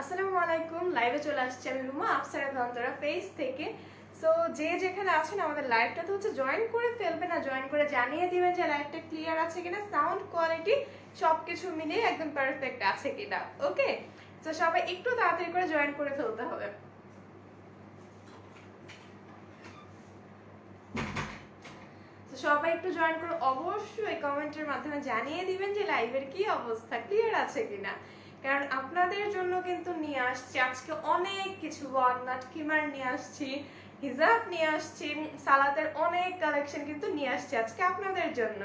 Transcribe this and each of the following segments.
আসসালামু আলাইকুম। লাইভে চলে আসছি আমি রুমা আফসারা ধন্তরা পেজ থেকে। সো যে যেখানে আছেন আমাদের লাইভটাতে হচ্ছে জয়েন করে ফেলবেন, আর জয়েন করে জানিয়ে দিবেন যে লাইভটা ক্লিয়ার আছে কিনা, সাউন্ড কোয়ালিটি সবকিছু মিলিয়ে একদম পারফেক্ট আছে কিনা। ওকে, তো সবাই একটু তাড়াতাড়ি করে জয়েন করে ফেলতে হবে। সবাই একটু জয়েন করে অবশ্যই কমেন্টের মাধ্যমে জানিয়ে দিবেন যে লাইভের কি অবস্থা, ক্লিয়ার আছে কিনা। কারণ আপনাদের জন্য কিন্তু নিয়ে আসছি আজকে অনেক কিছু, ওয়ালনাট কিমার নিয়ে আসছি, হিজাব নিয়ে আসছি, সালাতের অনেক কালেকশন কিন্তু নিয়ে আসছি আজকে আপনাদের জন্য।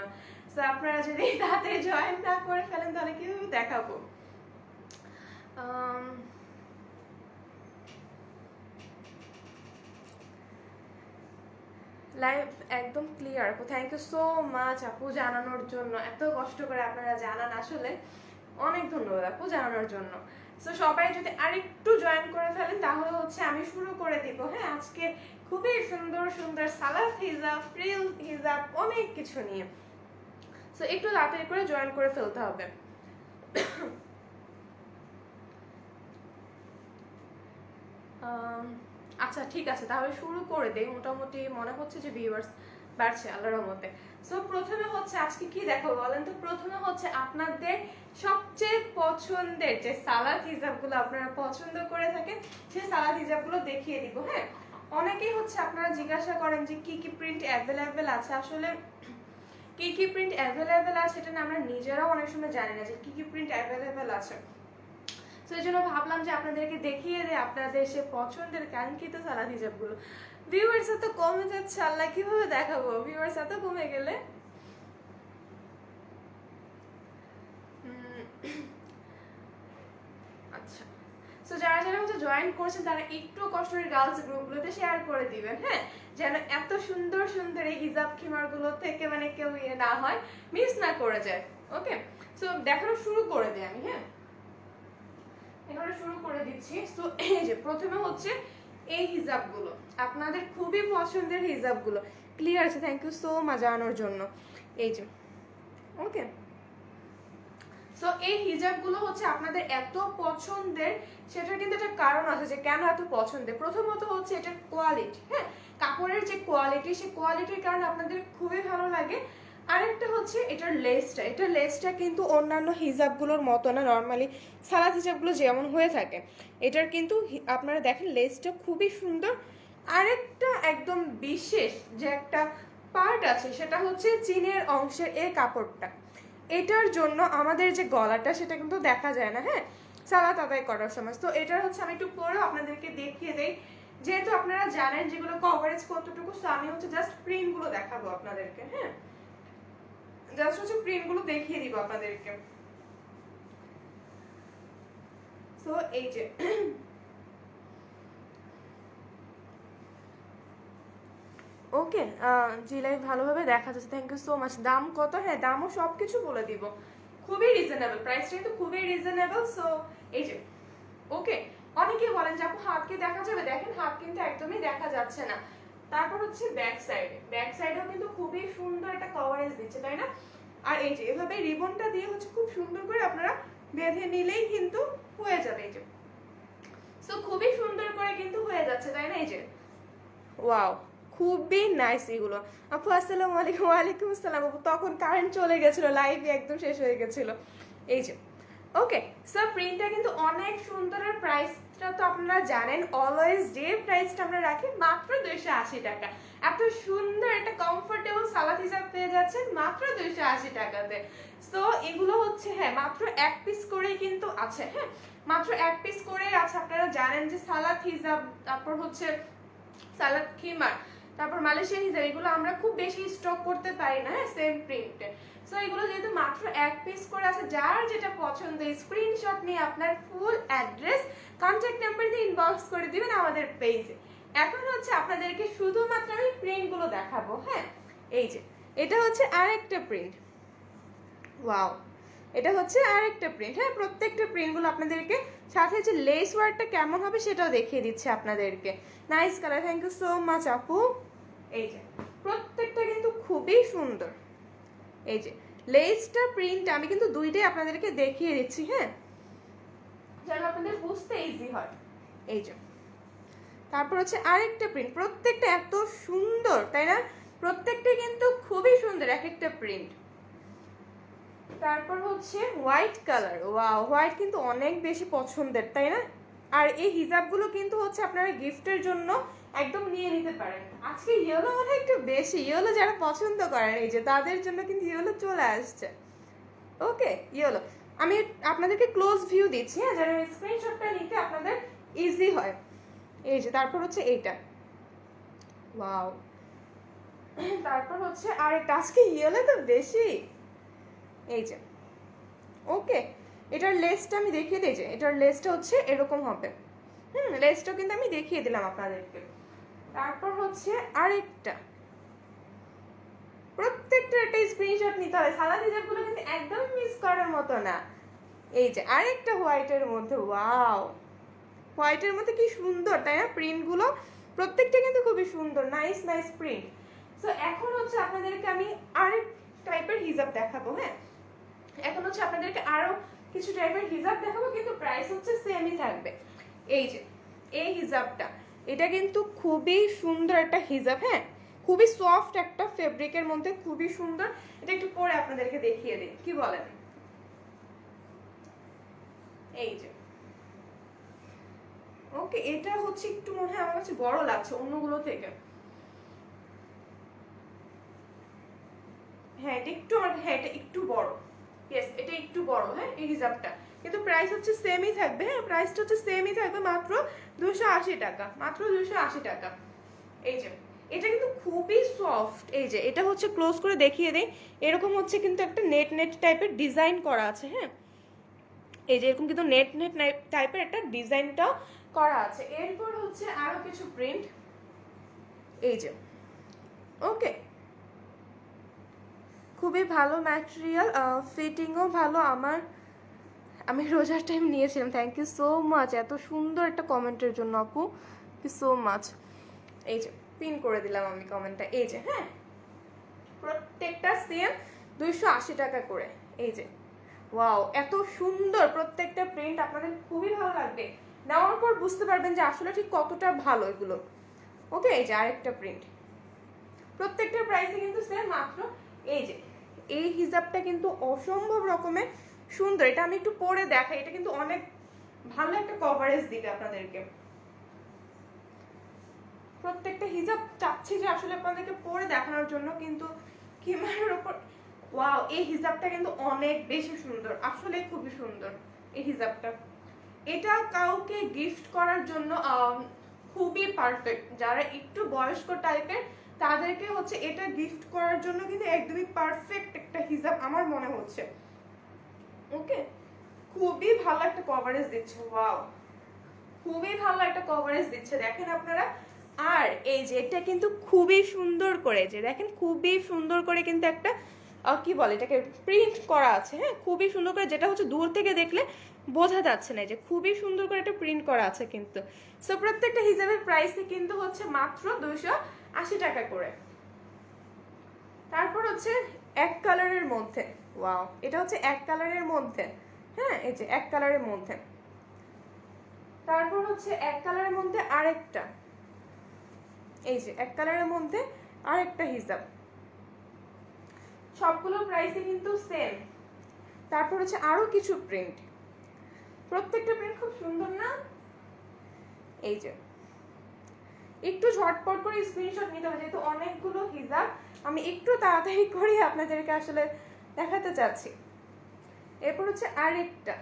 তো আপনারা যদি তাতে জয়েন না করে ফেলেন তাহলে কিভাবে দেখাবো। লাইভ একদম clear. Thank you so much আপু জানানোর জন্য, এত কষ্ট করে আপনারা জানান, আসলে অনেক ধন্যবাদ আপু জানানোর জন্য। সো সবাই যদি আরেকটু জয়েন করে ফেলেন তাহলে হচ্ছে আমি শুরু করে দিব। হ্যাঁ, আজকে খুবই সুন্দর সুন্দর সালাত হিজাব, ফ্রিল হিজাব, অনেক কিছু নিয়ে। সো একটু তাড়াতাড়ি করে জয়েন করে ফেলতে হবে। আচ্ছা ঠিক আছে, তাহলে শুরু করে দেই। মোটামুটি মনে হচ্ছে যে ভিউয়ার্স বাড়ছে আল্লাহর রহমতে। সো প্রথমে হচ্ছে আজকে কি দেখাবো বলেন তো। প্রথমে হচ্ছে আপনাদের সবচেয়ে পছন্দের যে সালাদ হিজাবগুলো আপনারা পছন্দ করে থাকেন সেই সালাদ হিজাবগুলো দেখিয়ে দিব। হ্যাঁ, অনেকেই হচ্ছে আপনারা জিজ্ঞাসা করেন যে কি কি প্রিন্ট অ্যাভেলেবেল আছে। আসলে কি কি প্রিন্ট অ্যাভেলেবেল আছে এটা না আমরা নিজেরাও অনেক সময় জানি না যে কি কি প্রিন্ট অ্যাভেলেবেল আছে। তো এই জন্য ভাবলাম যে আপনাদেরকে দেখিয়ে দেয় আপনাদের সে পছন্দের কাঙ্ক্ষিত সালাদ হিজাবগুলো। ভিউয়ার্স এত কমে যাচ্ছে, আল্লাহ কিভাবে দেখাবো। ভিউয়ার্স এত কমে গেলে আচ্ছা, সো যারা যারা হচ্ছে জয়েন করছেন তারা একটু কষ্ট করে গার্লস গ্রুপগুলোতে শেয়ার করে দিবেন। হ্যাঁ, যেন এত সুন্দর সুন্দর এই হিজাব খিমারগুলো থেকে মানে কেউ ইয়ে না হয়, মিস না করে যায়। ওকে, সো দেখানো শুরু করে দিই আমি। হ্যাঁ, এখানে শুরু করে দিচ্ছি। তো এই যে প্রথমে হচ্ছে এই হিজাবগুলো, আপনাদের খুবই পছন্দের হিজাবগুলো। ক্লিয়ার আছে, থ্যাংক ইউ সো মাচ জানানোর জন্য। এই যে ওকে, সো এই হিজাবগুলো হচ্ছে আপনাদের এত পছন্দের, সেটার কিন্তু একটা কারণ আছে যে কেন এত পছন্দের। প্রথমত হচ্ছে এটার কোয়ালিটি। হ্যাঁ, কাপড়ের যে কোয়ালিটি, সেই কোয়ালিটির কারণে আপনাদের খুবই ভালো লাগে। আরেকটা হচ্ছে এটার লেসটা, এটার লেসটা কিন্তু অন্যান্য হিজাবগুলোর মতো না। নর্মালি সালাদ হিজাবগুলো যেমন হয়ে থাকে, এটার কিন্তু আপনারা দেখেন লেসটা খুবই সুন্দর। আরেকটা একদম বিশেষ যে একটা পার্ট আছে সেটা হচ্ছে চিনের অংশের এই কাপড়টা। এটার জন্য আমাদের যে গলাটা সেটা কিন্তু দেখা যায় না। হ্যাঁ, সালাত আদায় করার সময়। তো এটার হচ্ছে আমি একটু পরেও আপনাদেরকে দেখিয়ে দেই, যেহেতু আপনারা জানেন যেগুলো কভারেজ কতটুকু। তো আমি হচ্ছে জাস্ট প্রিন্টগুলো দেখাবো আপনাদেরকে। হ্যাঁ, জাস্ট হচ্ছে প্রিন্টগুলো দেখিয়ে দিব আপনাদেরকে। সো এই যে ওকে, জি লাইভ ভালোভাবে দেখা যাচ্ছে, থ্যাংক ইউ সো মাচ। দাম কত? হ্যাঁ, দামও সব কিছু বলে দিব, খুবই রিজনেবল, প্রাইসটা কিন্তু খুবই রিজনেবল। সো এই যে ওকে, অনেকে বলেন যে আপু হাত কি দেখা যাবে, দেখেন হাত কিন্তু একদমই দেখা যাচ্ছে না। তারপর হচ্ছে ব্যাক সাইডে, ব্যাক সাইডেও কিন্তু খুবই সুন্দর একটা কভারেজ দিচ্ছে, তাই না? আর এই যে এভাবে রিবনটা দিয়ে হচ্ছে খুব সুন্দর করে আপনারা বেঁধে নিলেই কিন্তু হয়ে যাবে। এই যে সো খুবই সুন্দর করে কিন্তু হয়ে যাচ্ছে, তাই না? এই যে ওয়াও, খুবই নাইস এগুলো। আপু আসসালামু আলাইকুম। ওয়ালাইকুম আসসালাম আপু, তখন কারেন্ট চলে গেছিল, লাইভ একদম শেষ হয়ে গেছিল। এই যে ওকে, সো প্রিন্টটা কিন্তু অনেক সুন্দর। আর প্রাইসটা তো আপনারা জানেন, অলওয়েজ যে প্রাইসটা আমরা রাখি মাত্র 280 টাকা। এত সুন্দর একটা কমফোর্টেবল সালাদ হিসাব পেয়ে যাচ্ছেন মাত্র 280 টাকাতে। সো এগুলো হচ্ছে হ্যাঁ মাত্র এক পিস করেই কিন্তু আছে। হ্যাঁ, মাত্র এক পিস করেই আছে। আপনারা জানেন যে সালাদ হিসাব, তারপর হচ্ছে সালাদ খিমার, তারপর মালয়েশিয়ান হিজাব, এগুলো আমরা খুব বেশি স্টক করতে পারি না। হ্যাঁ, সেম প্রিন্টে। সো এগুলো যেহেতু মাত্র এক পিস করে আছে, যার যেটা পছন্দ স্ক্রিনশট নিয়ে আপনার ফুল অ্যাড্রেস, কন্ট্যাক্ট নাম্বার দিয়ে ইনবক্স করে দিবেন আমাদের পেজে। এখন হচ্ছে আপনাদেরকে শুধুমাত্র আমি প্রিন্টগুলো দেখাবো। হ্যাঁ, এই যে এটা হচ্ছে আরেকটা প্রিন্ট। ওয়াও, এটা হচ্ছে আরেকটা প্রিন্ট। হ্যাঁ, প্রত্যেকটা প্রিন্টগুলো আপনাদেরকে, সাথে যে লেস ওয়ার্কটা কেমন হবে সেটাও দেখিয়ে দিচ্ছে আপনাদেরকে। Nice colour, thank you so much আপু। এই যে প্রত্যেকটা কিন্তু খুবই সুন্দর। এই যে লেসটা প্রিন্ট আমি কিন্তু দুইটাই আপনাদেরকে দেখিয়ে দিচ্ছি। হ্যাঁ, যেন আপনাদের আপনাদের বুঝতে ইজি হয়। এই যে তারপর হচ্ছে আরেকটা প্রিন্ট, প্রত্যেকটা এত সুন্দর তাই না, প্রত্যেকটা কিন্তু খুবই সুন্দর এক একটা প্রিন্ট। তারপর হচ্ছে হোয়াইট কালার, ওয়াও হোয়াইট কিন্তু অনেক বেশি পছন্দের তাই না। আর এই হিজাবগুলো কিন্তু হচ্ছে আপনারা গিফটের জন্য একদম নিয়ে নিতে পারেন। আজকে ইয়েলো মনে একটু বেশি, ইয়েলো যারা পছন্দ করেন এই যে তাদের জন্য কিন্তু ইয়েলো চলে আসছে। ওকে ইয়েলো আমি আপনাদেরকে ক্লোজ ভিউ দিচ্ছি, হ্যাঁ যেন স্ক্রিনশটটা নিতে আপনাদের ইজি হয়। এই যে তারপর হচ্ছে এইটা, ওয়াও। তারপর হচ্ছে আরেকটা, আজকে ইয়েলো তো বেশি। এই যে ওকে, এটার লেসটা আমি দেখিয়ে দিই, যে এটার লেসটা হচ্ছে এরকম হবে। লেসটাও কিন্তু আমি দেখিয়ে দিলাম আপনাদেরকে। তারপর হচ্ছে আরেকটা, প্রত্যেকটা একটা স্ক্রিনশট নিতে হবে, সালাদ হিজাবগুলো কিন্তু একদম মিস করার মতো না। এই যে আরেকটা হোয়াইটের মধ্যে, ওয়াও হোয়াইটের মধ্যে কি সুন্দর তাই না প্রিন্টগুলো, প্রত্যেকটা কিন্তু খুবই সুন্দর, নাইস নাইস প্রিন্ট। সো এখন হচ্ছে আপনাদেরকে আমি আরেক টাইপের হিজাব দেখাবো। হ্যাঁ এখন হচ্ছে আপনাদেরকে আরো কিছু টাইপের হিজাব দেখাবো, কিন্তু প্রাইস হচ্ছে সেমই থাকবে। এই যে এই হিজাবটা, এটা কিন্তু খুবই সুন্দর একটা হিজাব, হ্যাঁ খুবই সফট একটা ফেব্রিকের মধ্যে, খুবই সুন্দর। এটা একটু পরে আপনাদেরকে দেখিয়ে দিই, কি বলেন। এই যে ওকে, এটা হচ্ছে একটু মনে হয় আমার কাছে বড় লাগছে অন্যগুলো থেকে। হ্যাঁ এটা একটু হ্যাঁ এটা একটু বড়, ইয়েস এটা একটু বড়। হ্যাঁ এই হিজাবটা কিন্তু প্রাইস হচ্ছে সেমই থাকবে, হ্যাঁ প্রাইসটা হচ্ছে সেমই থাকবে, মাত্র 280 টাকা, মাত্র 280 টাকা। এই যে এটা কিন্তু খুবই সফট। এই যে এটা হচ্ছে ক্লোজ করে দেখিয়ে দেই, এরকম হচ্ছে কিন্তু একটা নেট নেট টাইপের ডিজাইন করা আছে। হ্যাঁ এই যে এরকম কিন্তু নেট নেট টাইপের একটা ডিজাইনটাও করা আছে। এরপর হচ্ছে আরো কিছু প্রিন্ট, এই যে ওকে খুবই ভালো ম্যাটেরিয়াল, ফিটিংও ভালো। আমি রোজার টাইম নিয়েছিলাম, থ্যাংক ইউ সো মাচ এত সুন্দর একটা কমেন্টের জন্য আপু, থ্যাংক ইউ সো মাচ। এই যে পিন করে দিলাম আমি কমেন্টটা। এই যে হ্যাঁ প্রত্যেকটা সেম 280 টাকা করে। এই যে ওয়াও এত সুন্দর প্রত্যেকটা প্রিন্ট, আপনাদের খুবই ভালো লাগবে, নেওয়ার পর বুঝতে পারবেন যে আসলে ঠিক কতটা ভালো এগুলো। ওকে এই যে আরেকটা প্রিন্ট, প্রত্যেকটা প্রাইসে কিন্তু সেম মাত্র। এই যে এই হিজাবটা কিন্তু অসম্ভব রকমের সুন্দর, এটা আমি একটু পরে দেখাই, এটা কিন্তু অনেক ভালো একটা কভারেজ দিবে আপনাদেরকে। প্রত্যেকটা হিজাব চাচ্ছি যে আসলে আপনাদেরকে পরে দেখানোর জন্য, কিন্তু কিমারের উপর ওয়াও এই হিজাবটা কিন্তু অনেক বেশি সুন্দর, আসলে খুবই সুন্দর এই হিজাবটা। এটা কাউকে গিফট করার জন্য খুবই পারফেক্ট, যারা একটু বয়স্ক টাইপের তাদেরকে হচ্ছে এটা গিফট করার জন্য কিন্তু একদমই পারফেক্ট একটা হিজাব আমার মনে হচ্ছে। ওকে খুবই ভালো একটা কভারেজ দিচ্ছে, ওয়াও খুবই ভালো একটা কভারেজ দিচ্ছে দেখেন আপনারা। আর এই যে এটা কিন্তু খুবই সুন্দর করে, যে দেখেন খুবই সুন্দর করে কিন্তু একটা কি বলে এটাকে প্রিন্ট করা আছে। হ্যাঁ খুবই সুন্দর করে, যেটা হচ্ছে দূর থেকে দেখলে বোঝা যাচ্ছে না, যে খুবই সুন্দর করে একটা প্রিন্ট করা আছে কিন্তু। সো প্রত্যেকটা হিজাবের প্রাইসই কিন্তু হচ্ছে মাত্র 280 টাকা করে। তারপর হচ্ছে এক কালারের মধ্যে, ওয়াও এটা হচ্ছে এক কালারের মধ্যে। হ্যাঁ এই যে এক কালারের মধ্যে, তারপর হচ্ছে এক কালারের মধ্যে আরেকটা, এই যে এক কালারের মধ্যে আরেকটা হিজাব, সবগুলো প্রাইসে কিন্তু সেম। তারপর হচ্ছে আরো কিছু প্রিন্ট, প্রত্যেকটা প্রিন্ট খুব সুন্দর না। এই যে একটু ঝটপট করে স্ক্রিনশট নিতে হবে, যেহেতু অনেকগুলো হিজাব আমি একটু তাড়াতাড়ি করে আপনাদেরকে আসলে দেখাতে চাচ্ছি। এরপর হচ্ছে আরেকটা,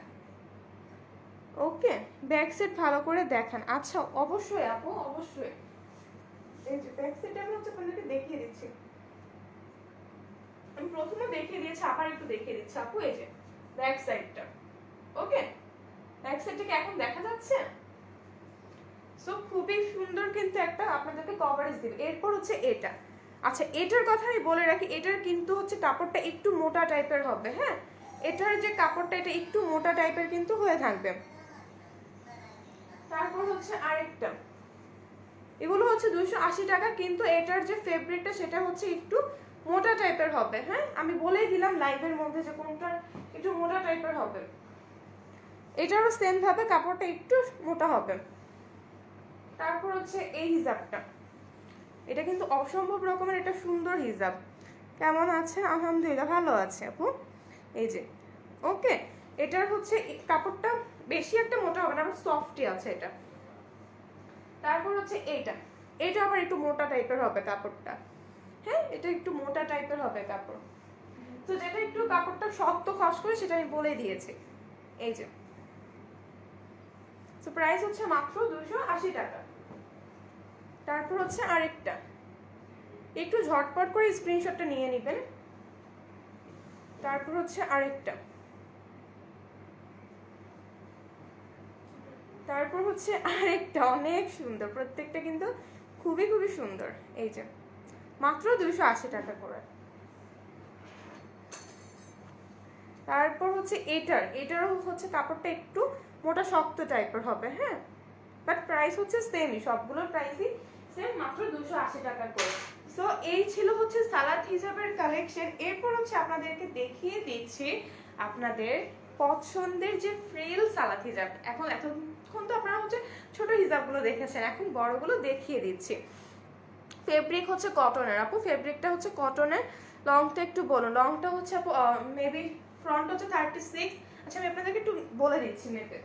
ওকে ব্যাক সাইড ভালো করে দেখান। আচ্ছা অবশ্যই আপু অবশ্যই, এই যে ব্যাক সাইডটা আমি হচ্ছে আপনাদেরকে দেখিয়ে দিচ্ছি, আমি প্রথমে দেখিয়ে দিয়েছি আবার একটু দেখিয়ে দিচ্ছি আপু। এই যে ব্যাক সাইডটা, ওকে ব্যাক সাইডটাকে এখন দেখা যাচ্ছে। সো খুবই সুন্দর কিন্তু একটা আপনাদেরকে কভারেজ দিবে। এরপর হচ্ছে এটা, আচ্ছা এটার কথা আমি বলে রাখি, এটার কিন্তু হচ্ছে কাপড়টা একটু মোটা টাইপের হবে। হ্যাঁ এটার যে কাপড়টা এটা একটু মোটা টাইপের কিন্তু হয়ে থাকবে। তারপর হচ্ছে আরেকটা, এগুলো হচ্ছে 280 টাকা, কিন্তু এটার যে ফেব্রিকটা সেটা হচ্ছে একটু মোটা টাইপের হবে। হ্যাঁ আমি বলেই দিলাম লাইভের মধ্যে যে কোনটা একটু মোটা টাইপের হবে। এটারও সেম ভাবে কাপড়টা একটু মোটা হবে। তারপর হচ্ছে এই হিজাবটা, এটা কিন্তু অসম্ভব রকমের একটা সুন্দর হিজাব। কেমন আছে? আলহামদুলিল্লাহ ভালো আছে আপু। এই যে ওকে, এটার হচ্ছে কাপড়টা বেশি একটা মোটা হবে না, আবার সফটই আছে এটা। তারপর হচ্ছে এইটা, এটা আবার একটু মোটা টাইপের হবে কাপড়টা। হ্যাঁ, এটা একটু মোটা টাইপের হবে কাপড়। তো যেটা একটু কাপড়টা শক্ত খস করে সেটা আমি বলে দিয়েছি। এই যে, তো প্রাইস হচ্ছে মাত্র 280 টাকা। তারপর হচ্ছে আরেকটা, একটু ঝটপট করে স্ক্রিনশটটা নিয়ে নেবেন। তারপর হচ্ছে আরেকটা, তারপর হচ্ছে আরেকটা অনেক সুন্দর, প্রত্যেকটা কিন্তু খুবই খুবই সুন্দর। এই যে মাত্র 280 টাকা করে। তারপর হচ্ছে এটারও হচ্ছে কাপড়টা একটু মোটা শক্ত টাইপের হবে। হ্যাঁ, বাট প্রাইস হচ্ছে সেমই, সবগুলোর প্রাইসই সেম, মাত্র 280 টাকা করে। সো এই ছিল হচ্ছে সালাদ হিজাবের কালেকশন। এরপর হচ্ছে আপনাদেরকে দেখিয়ে দিচ্ছি আপনাদের পছন্দের যে ফ্রিল সালাদ হিজাব। এখন এতক্ষণ তো আপনারা হচ্ছে ছোট হিজাবগুলো দেখেছেন, এখন বড়গুলো দেখিয়ে দিচ্ছি। ফেব্রিক হচ্ছে কটনের আপু, ফেব্রিকটা হচ্ছে কটনের। লংটা একটু বলুন। লংটা হচ্ছে আপু মেবি ফ্রন্ট হচ্ছে 36। আচ্ছা আমি আপনাদেরকে একটু বলে দিচ্ছি মেপে,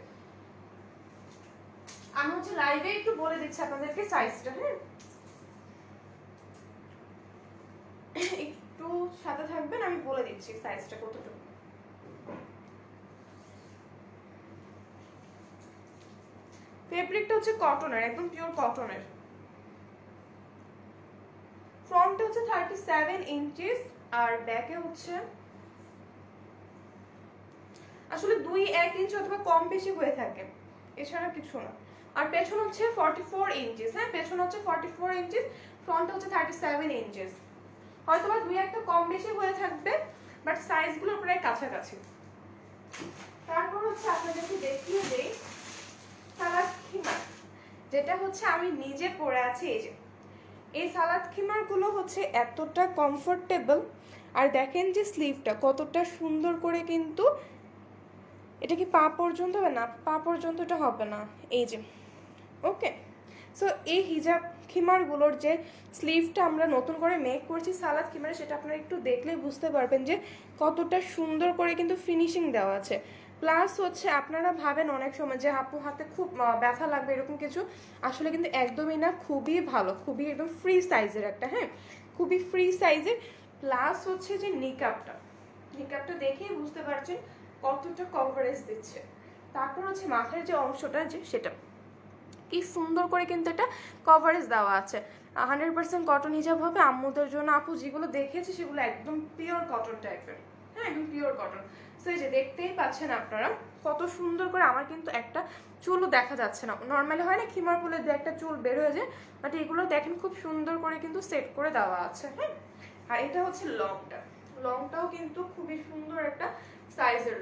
আমি হচ্ছে লাইভে একটু বলে দিচ্ছি আপনাদেরকে সাইজটা। হ্যাঁ, একটু সাথে থাকবেন, আমি বলে দিচ্ছি সাইজটা কতটুকু। ফেব্রিকটা হচ্ছে কটনের, একদম পিওর কটনের। ফ্রন্টে হচ্ছে 37 ইঞ্চিস, আর ব্যাকে হচ্ছে আসলে 2-1 ইঞ্চি অথবা কম বেশি হয়ে থাকে, এছাড়া কিছু না। আর পেছন হচ্ছে 44 ইঞ্চিস। হ্যাঁ, পেছন হচ্ছে 44 ইঞ্চিস, ফ্রন্ট হচ্ছে 37 ইঞ্চিস। হয়তো বা 2-1টা কম বেশি হয়ে থাকবে, বাট সাইজগুলো প্রায় কাছাকাছি। তারপর হচ্ছে আপনাদেরকে দেখিয়ে দেই সালাদ খিমার, যেটা হচ্ছে আমি নিজে পরে আছি। এই যে এই সালাদ খিমারগুলো হচ্ছে এতটা কমফোর্টেবল, আর দেখেন যে স্লিভটা কতটা সুন্দর করে, কিন্তু এটা কি পা পর্যন্ত হবে না, পা পর্যন্তটা হবে না। এই যে ওকে, সো এই হিজাব খিমারগুলোর যে স্লিভটা আমরা নতুন করে মেক করছি সালাদ খিমারে, সেটা আপনারা একটু দেখলেই বুঝতে পারবেন যে কতটা সুন্দর করে কিন্তু ফিনিশিং দেওয়া আছে। প্লাস হচ্ছে আপনারা ভাবেন অনেক সময় যে আপু হাতে খুব ব্যথা লাগবে এরকম কিছু, আসলে কিন্তু একদমই না, খুবই ভালো, খুবই একদম ফ্রি সাইজের একটা। হ্যাঁ, খুবই ফ্রি সাইজের। প্লাস হচ্ছে যে নিকাবটা দেখেই বুঝতে পারছেন কতটা কভারেজ দিচ্ছে। তারপর হচ্ছে মাথার যে অংশটা, যে সেটা কি সুন্দর করে কিন্তু এটা কভারেজ দেওয়া আছে। 100% কটন হিজাব হবে আম্মুদের জন্য। আপু যেগুলো দেখেছি সেগুলো একদম পিওর কটন টাইপের। হ্যাঁ, একদম পিওর কটন। সো এই যে দেখতেই পাচ্ছেন আপনারা কত সুন্দর করে, আমার কিন্তু একটা চুলও দেখা যাচ্ছে না। নর্মালি হয় না খিমার ফুলের দিয়ে একটা চুল বের হয়ে যায়, বাট এগুলো দেখেন খুব সুন্দর করে কিন্তু সেট করে দেওয়া আছে। হ্যাঁ, আর এটা হচ্ছে লংটাও কিন্তু খুবই সুন্দর একটা সাইজের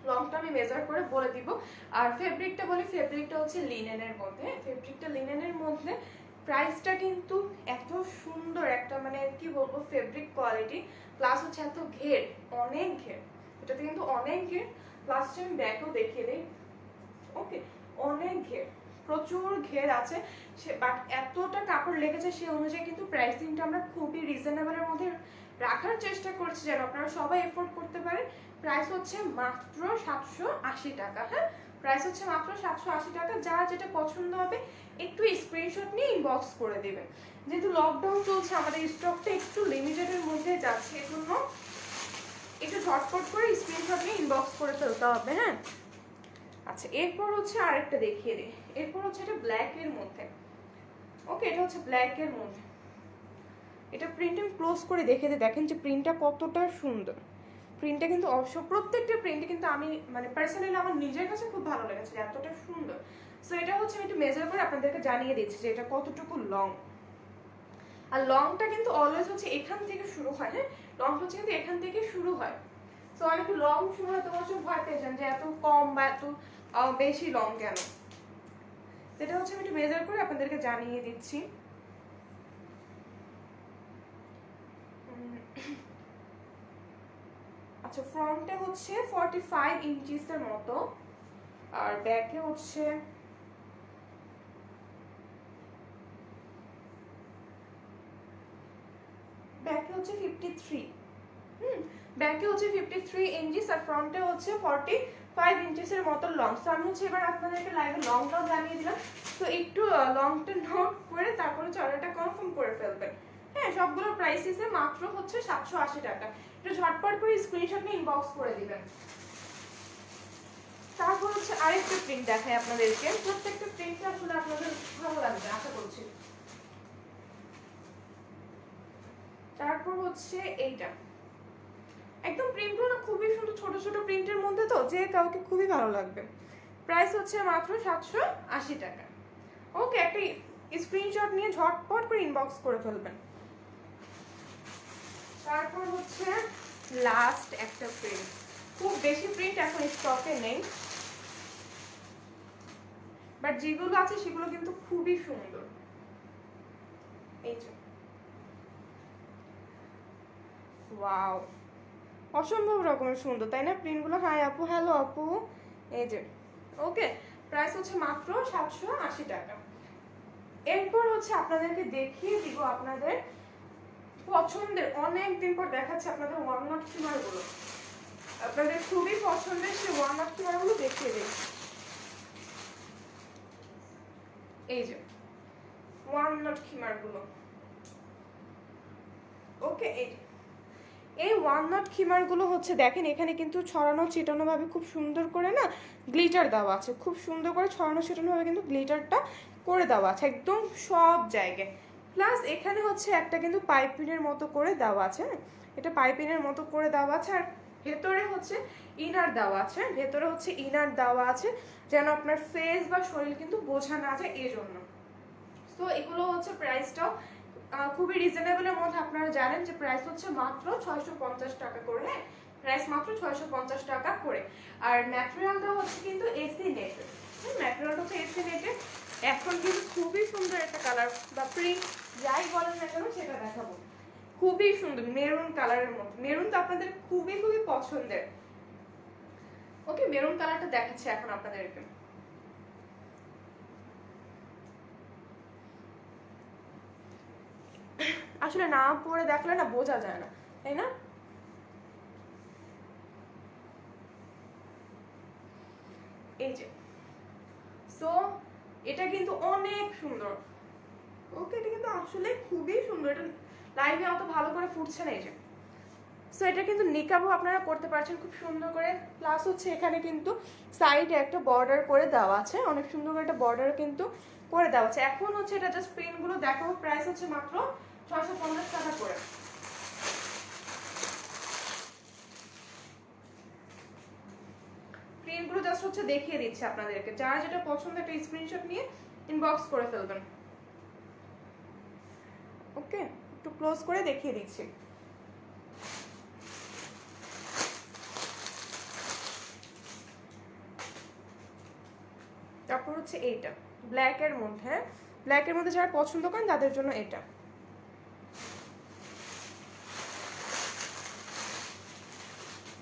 লংটা আমি মেজার করে বলে দিব। আর ফেব্রিকটা বলি, ফেব্রিকটা হচ্ছে লিনেনের মধ্যে। ফেব্রিকটা লিনেনের মধ্যে, প্রাইসটা কিন্তু এত সুন্দর একটা, মানে কি বলবো, ফেব্রিক কোয়ালিটি। প্লাস হচ্ছে এত ঘের, অনেক ঘের, এটাতে কিন্তু অনেক ঘের। প্লাস আমি ব্যাকও দেখিয়ে দিই। ওকে, অনেক ঘের, প্রচুর ঘের আছে। বাট এতটা কাপড় লেগেছে সে অনুযায়ী কিন্তু প্রাইসিংটা আমরা খুবই রিজনেবলের মধ্যে রাখার চেষ্টা করছি, যেন আপনারা সবাই এফোর্ড করতে পারেন। প্রাইস হচ্ছে মাত্র 780 টাকা। হ্যাঁ, প্রাইস হচ্ছে মাত্র 780 টাকা। যার যেটা পছন্দ হবে একটু স্ক্রিনশট নিয়ে ইনবক্স করে দেবেন। যেহেতু লকডাউন চলছে, আমাদের স্টকটা একটু লিমিটেডের মধ্যে যাচ্ছে, এজন্য একটু ঝটপট করে স্ক্রিনশট নিয়ে ইনবক্স করে ফেলতে হবে। হ্যাঁ, আচ্ছা এরপর হচ্ছে আরেকটা দেখিয়ে দিই। এরপর হচ্ছে এটা ব্ল্যাকের মধ্যে। ওকে, এটা হচ্ছে ব্ল্যাকের মধ্যে। এটা প্রিন্ট আমি ক্লোজ করে দেখে দিই, দেখেন যে প্রিন্টটা কতটা সুন্দর। প্রিন্টটা কিন্তু প্রত্যেকটা প্রিন্টে কিন্তু আমি মানে পার্সোনালি আমার নিজের কাছে খুব ভালো লেগেছে, এতটা সুন্দর। সো এটা হচ্ছে আমি একটু মেজার করে আপনাদেরকে জানিয়ে দিচ্ছি যে এটা কতটুকু লং। আর লংটা কিন্তু অলওয়েজ হচ্ছে এখান থেকে শুরু হয়। হ্যাঁ, লংটা হচ্ছে কিন্তু এখান থেকে শুরু হয়। সো অনেক লং শুরু হয়, তোমার সব ভয় পেয়ে যান যে এত কম বা এত বেশি লং কেন। সেটা হচ্ছে আমি একটু মেজার করে আপনাদেরকে জানিয়ে দিচ্ছি। আচ্ছা, ফ্রন্টে হচ্ছে 45 ইঞ্চিসের মতো, আর ব্যাকে হচ্ছে ব্যাকে হচ্ছে 53, ব্যাকে হচ্ছে 53 ইঞ্চিস আর ফ্রন্টে হচ্ছে 45 ইঞ্চিসের মতো লং। সো আমি হচ্ছে এবার আপনাদেরকে লাইভে লংটাও জানিয়ে দিলাম, তো একটু লংটা নোট করে তারপরে অর্ডারটা কনফার্ম করে ফেলবেন। হ্যাঁ, সবগুলো প্রাইসেসে মাত্র হচ্ছে 780 টাকা। একটু ঝটপট করে স্ক্রিনশট নিয়ে ইনবক্স করে দিবেন। তারপর হচ্ছে আরেকটা প্রিন্ট দেখাই আপনাদেরকে, প্রত্যেকটা প্রিন্টটা আসলে আপনাদের ভালো লাগবে আশা করছি। তারপর হচ্ছে এইটা, একদম প্রিন্টগুলো না খুবই সুন্দর, ছোট ছোট প্রিন্টের মধ্যে, তো যে কাউকে খুবই ভালো লাগবে। প্রাইস হচ্ছে মাত্র 780 টাকা। ওকে, একটা স্ক্রিনশট নিয়ে ঝটপট করে ইনবক্স করে ফেলবেন। তারপর হচ্ছে লাস্ট একটা প্রিন্ট, খুব বেশি প্রিন্ট এখন স্টকে নেই, বাট যেগুলো আছে সেগুলো কিন্তু খুবই সুন্দর। এই যে ওয়াও, অসম্ভব রকমের সুন্দর, তাই না প্রিন্টগুলো? হাই আপু, হ্যালো আপু। এই যে ওকে, প্রাইস হচ্ছে মাত্র 780 টাকা। এরপর হচ্ছে আপনাদেরকে দেখিয়ে দিব আপনাদের পছন্দের, অনেক দিন পর দেখাচ্ছে আপনাদের ওয়ালনাট শিমার গুলো, আপনাদের খুবই পছন্দের সেই ওয়ালনাট শিমার গুলো দেখিয়ে দিই। এই যে ওয়ালনাট শিমার গুলো, ওকে। এই ওয়ালনাট খিমার গুলো হচ্ছে দেখেন এখানে কিন্তু ছড়ানো ছিটানো ভাবে খুব সুন্দর করে না গ্লিটার দেওয়া আছে, খুব সুন্দর করে ছড়ানো ছিটানো ভাবে কিন্তু গ্লিটারটা করে দেওয়া আছে একদম সব জায়গায়। প্লাস এখানে হচ্ছে একটা কিন্তু পাইপিনের মতো করে দেওয়া আছে, এটা পাইপিনের মতো করে দেওয়া আছে। আর ভেতরে হচ্ছে ইনার দেওয়া আছে, ভেতরে হচ্ছে ইনার দেওয়া আছে যেন আপনার ফেস বা শরীর কিন্তু বোঝা না যায় এই জন্য। তো এগুলো হচ্ছে প্রাইসটাও খুবই রিজনেবলের মধ্যে, আপনারা জানেন যে প্রাইস হচ্ছে মাত্র 650 টাকা করে। হ্যাঁ, প্রাইস মাত্র 650 টাকা করে। আর ম্যাটেরিয়ালটা হচ্ছে কিন্তু এসি নেটের, ম্যাটেরিয়ালটা হচ্ছে এসি নেটের। এখন কিন্তু খুবই সুন্দর একটা কালার বা প্রিন্ট যাই বলেন না কেন সেটা দেখাবো, খুবই সুন্দর মেরুন কালারের মধ্যে। মেরুন তো আপনাদের খুবই খুবই পছন্দের। ওকে, মেরুন কালারটা দেখাচ্ছি এখন আপনাদেরকে। আসলে না পরে দেখলে না বোঝা যায় না, তাই না? এই যে সো এটা কিন্তু অনেক সুন্দর। ওকে, এটা কিন্তু আসলে খুবই সুন্দর, এটা লাইভে অত ভালো করে ফুটছে না। এই যে সো এটা কিন্তু নিকাবও আপনারা করতে পারছেন খুব সুন্দর করে। প্লাস হচ্ছে এখানে কিন্তু সাইডে একটা বর্ডার করে দেওয়া আছে, অনেক সুন্দর করে একটা বর্ডার কিন্তু করে দেওয়া আছে। এখন হচ্ছে এটা জাস্ট প্রিন্টগুলো দেখাবো, প্রাইস হচ্ছে মাত্র 650 টাকা করে। প্রিন্টগুলো জাস্ট হচ্ছে দেখিয়ে দিচ্ছি আপনাদেরকে, যার যেটা পছন্দ একটা স্ক্রিনশট নিয়ে ইনবক্স করে ফেলবেন। ওকে, একটু ক্লোজ করে দেখিয়ে দিচ্ছি। তারপর হচ্ছে এইটা ব্ল্যাকের মধ্যে, ব্ল্যাকের মধ্যে যারা পছন্দ করেন তাদের জন্য এটা।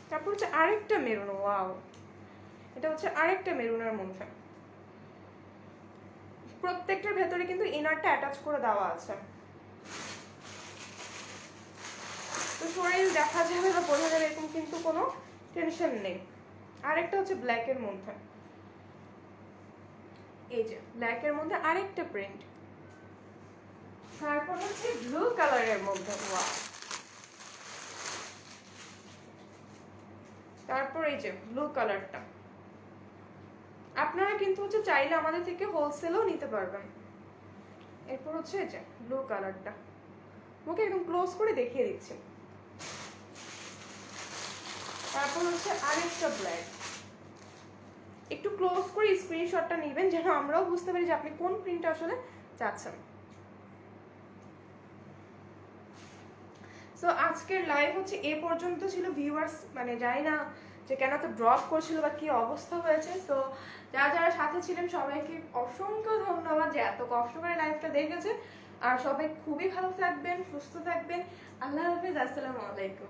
তারপর হচ্ছে আরেকটা মেরুন, ওয়াও, এটা হচ্ছে আরেকটা মেরুনের মধ্যে। প্রত্যেকটার ভেতরে কিন্তু ইনারটা অ্যাটাচ করে দেওয়া আছে, তো শরীর দেখা যাবে বা বোঝা যাবে এরকম কিন্তু কোনো টেনশন নেই। আরেকটা হচ্ছে ব্ল্যাকের মধ্যে, এই যে ব্ল্যাকের মধ্যে আরেকটা প্রিন্ট। তারপর হচ্ছে ব্লু কালারের মধ্যে, ওয়াও। তারপর এই যে ব্লু কালারটা, আপনারা কিন্তু হচ্ছে চাইলে আমাদের থেকে হোলসেলও নিতে পারবেন। এরপর হচ্ছে এই যে ব্লু কালারটা, ওকে একদম ক্লোজ করে দেখিয়ে দিচ্ছি। তারপর হচ্ছে আরেকটা ব্ল্যাক, একটু ক্লোজ করে স্ক্রিনশটটা নেবেন যেন আমরাও বুঝতে পারি যে আপনি কোন প্রিন্ট আসলে চাচ্ছেন। সো আজকের লাইভ হচ্ছে এ পর্যন্ত ছিল ভিউয়ার্স, মানে জানি না যে কেন তো ড্রপ করছিল বা কি অবস্থা হয়েছে। সো যারা যারা সাথে ছিলেন সবাইকে অসংখ্য ধন্যবাদ যে এত কষ্ট করে লাইভটা দেখেছে। আর সবাই খুবই ভালো থাকবেন, সুস্থ থাকবেন। আল্লাহ হাফেজ, আসসালামু আলাইকুম।